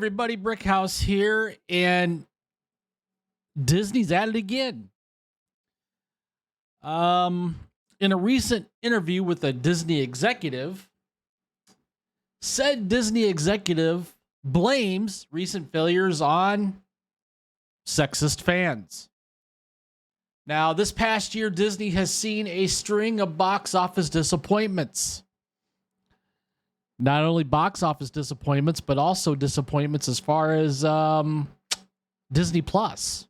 everybody, Brickhouse here, and Disney's at it again. In a recent interview with a Disney executive, said Disney executive blames recent failures on sexist fans. Now, this past year, Disney has seen a string of box office disappointments. Not only box office disappointments, but also disappointments as far as Disney Plus.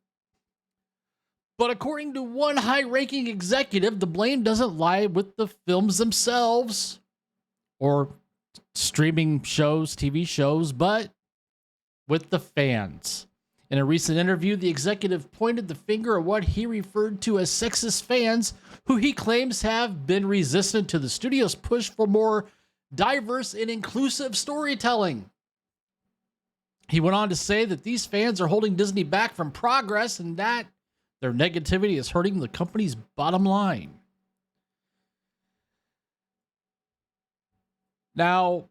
But according to one high-ranking executive, the blame doesn't lie with the films themselves or streaming shows, TV shows, but with the fans. In a recent interview, the executive pointed the finger at what he referred to as sexist fans, who he claims have been resistant to the studio's push for more diverse and inclusive storytelling. He went on to say that these fans are holding Disney back from progress and that their negativity is hurting the company's bottom line. Now,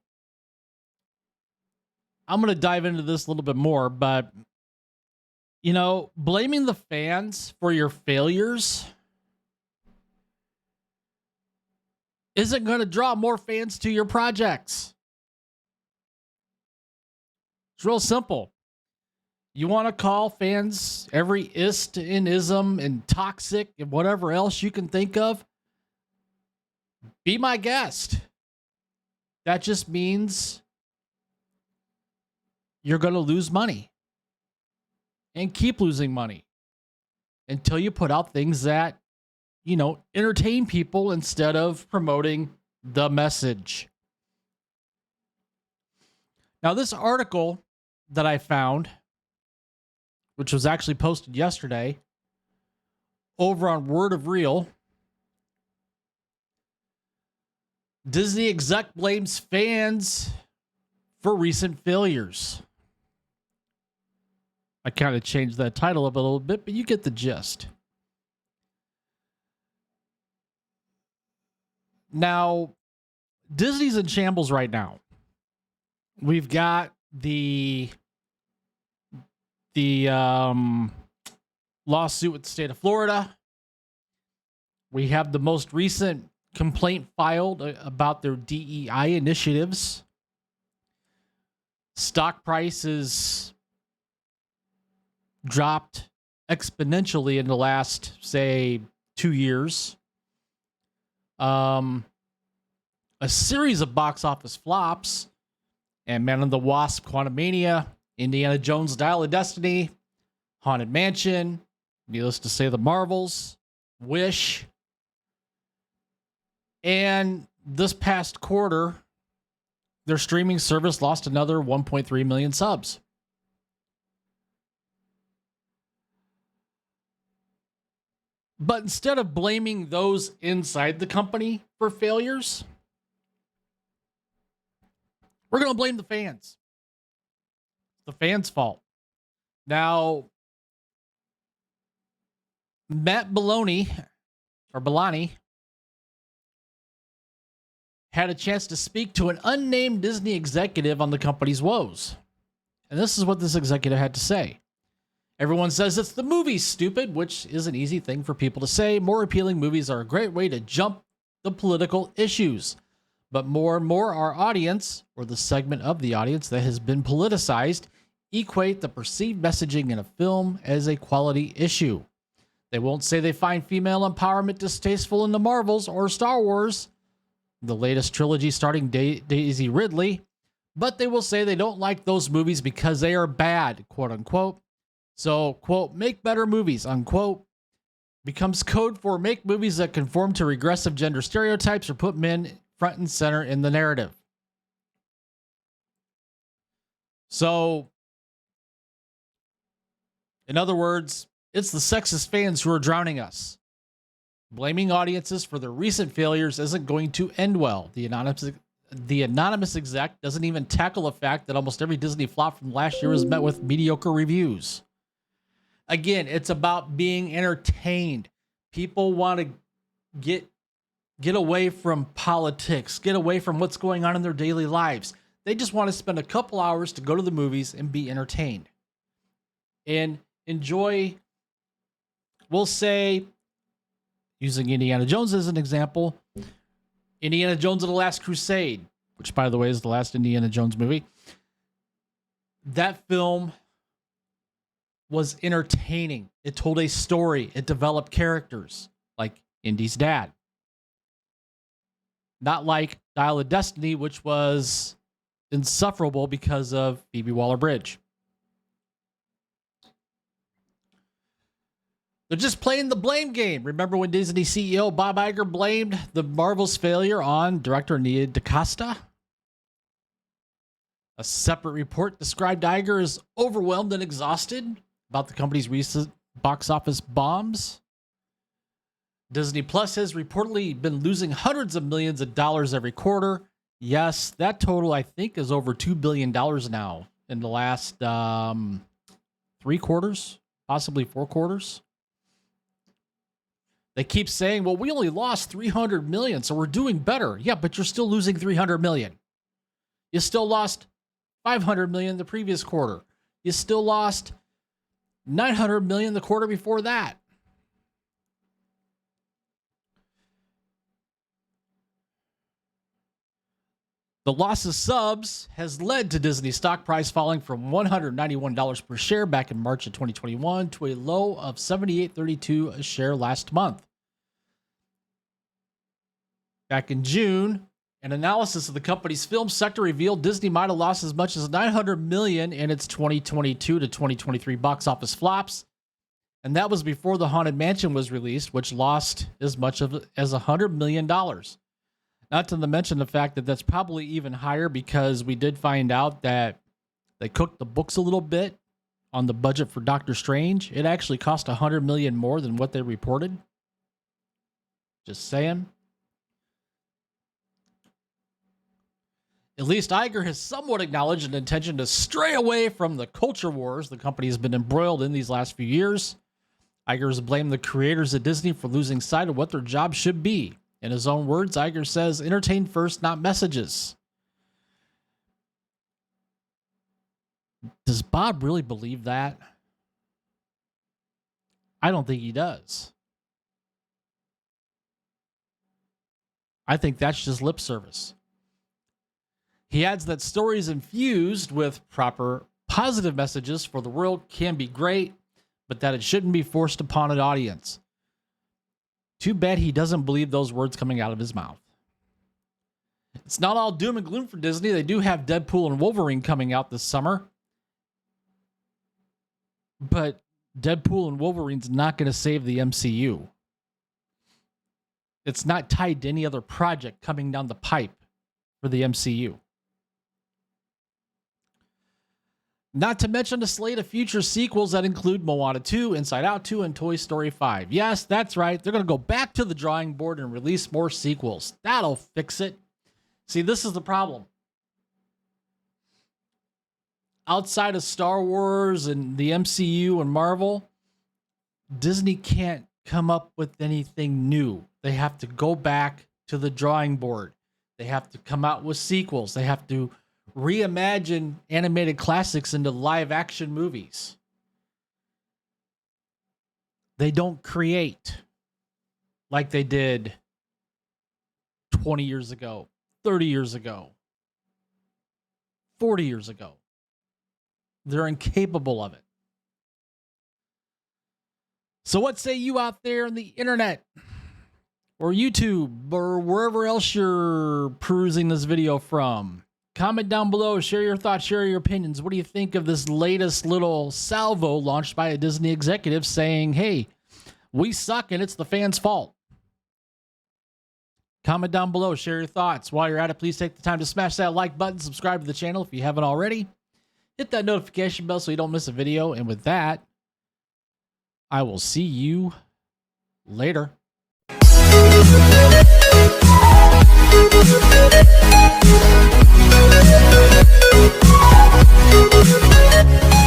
I'm going to dive into this a little bit more, but, you know, blaming the fans for your failures isn't going to draw more fans to your projects. It's real simple. You want to call fans every ist and ism and toxic and whatever else you can think of? Be my guest. That just means you're going to lose money and keep losing money until you put out things that, you know, entertain people instead of promoting the message. Now, this article that I found, which was actually posted yesterday over on Word of Real, Disney exec blames fans for recent failures. I kind of changed that title up a little bit, but you get the gist. Now, Disney's in shambles right now. We've got the lawsuit with the state of Florida. We have the most recent complaint filed about their DEI initiatives. Stock prices dropped exponentially in the last, say, 2 years. A series of box office flops: Ant-Man and the Wasp, Quantumania, Indiana Jones, Dial of Destiny, Haunted Mansion, needless to say, The Marvels, Wish. And this past quarter, their streaming service lost another 1.3 million subs. But instead of blaming those inside the company for failures, we're going to blame the fans. The fans' fault. Now, Matt Belloni had a chance to speak to an unnamed Disney executive on the company's woes. And this is what this executive had to say. Everyone says it's the movies, stupid, which is an easy thing for people to say. More appealing movies are a great way to jump the political issues. But more and more our audience, or the segment of the audience that has been politicized, equate the perceived messaging in a film as a quality issue. They won't say they find female empowerment distasteful in the Marvels or Star Wars, the latest trilogy starring Daisy Ridley, but they will say they don't like those movies because they are bad, quote unquote. So, quote, make better movies, unquote, becomes code for make movies that conform to regressive gender stereotypes or put men front and center in the narrative. So, in other words, it's the sexist fans who are drowning us. Blaming audiences for their recent failures isn't going to end well. The anonymous exec doesn't even tackle the fact that almost every Disney flop from last year was met with mediocre reviews. Again, it's about being entertained. People want to get away from politics, get away from what's going on in their daily lives. They just want to spend a couple hours to go to the movies and be entertained and enjoy, we'll say, using Indiana Jones as an example, Indiana Jones and the Last Crusade, which, by the way, is the last Indiana Jones movie. That film was entertaining. It told a story. It developed characters like Indy's dad. Not like Dial of Destiny, which was insufferable because of Phoebe Waller-Bridge. They're just playing the blame game. Remember when Disney CEO Bob Iger blamed the Marvel's failure on director Nia DaCosta? A separate report described Iger as overwhelmed and exhausted about the company's recent box office bombs. Disney Plus has reportedly been losing hundreds of millions of dollars every quarter. Yes, that total, I think, is over $2 billion now in the last 3 quarters, possibly 4 quarters. They keep saying, well, we only lost 300 million, so we're doing better. Yeah, but you're still losing 300 million. You still lost 500 million the previous quarter. You still lost 900 million the quarter before that. The loss of subs has led to Disney's stock price falling from $191 per share back in March of 2021 to a low of $78.32 a share last month. Back in June, an analysis of the company's film sector revealed Disney might have lost as much as $900 million in its 2022 to 2023 box office flops. And that was before The Haunted Mansion was released, which lost as much as $100 million. Not to mention the fact that that's probably even higher because we did find out that they cooked the books a little bit on the budget for Doctor Strange. It actually cost $100 million more than what they reported. Just saying. At least Iger has somewhat acknowledged an intention to stray away from the culture wars the company has been embroiled in these last few years. Iger has blamed the creators at Disney for losing sight of what their job should be. In his own words, Iger says, entertain first, not messages. Does Bob really believe that? I don't think he does. I think that's just lip service. He adds that stories infused with proper positive messages for the world can be great, but that it shouldn't be forced upon an audience. Too bad he doesn't believe those words coming out of his mouth. It's not all doom and gloom for Disney. They do have Deadpool and Wolverine coming out this summer. But Deadpool and Wolverine's not going to save the MCU. It's not tied to any other project coming down the pipe for the MCU. Not to mention a slate of future sequels that include Moana 2, Inside Out 2, and Toy Story 5. Yes, that's right. They're going to go back to the drawing board and release more sequels. That'll fix it. See, this is the problem. Outside of Star Wars and the MCU and Marvel, Disney can't come up with anything new. They have to go back to the drawing board. They have to come out with sequels. They have to reimagine animated classics into live action movies. They don't create like they did 20 years ago, 30 years ago, 40 years ago. They're incapable of it. So what say you out there on the internet or YouTube or wherever else you're perusing this video from? Comment down below, share your thoughts, share your opinions. What do you think of this latest little salvo launched by a Disney executive saying, hey, we suck and it's the fans' fault? Comment down below, share your thoughts. While you're at it, please take the time to smash that like button, subscribe to the channel if you haven't already. Hit that notification bell so you don't miss a video. And with that, I will see you later. We'll be right back.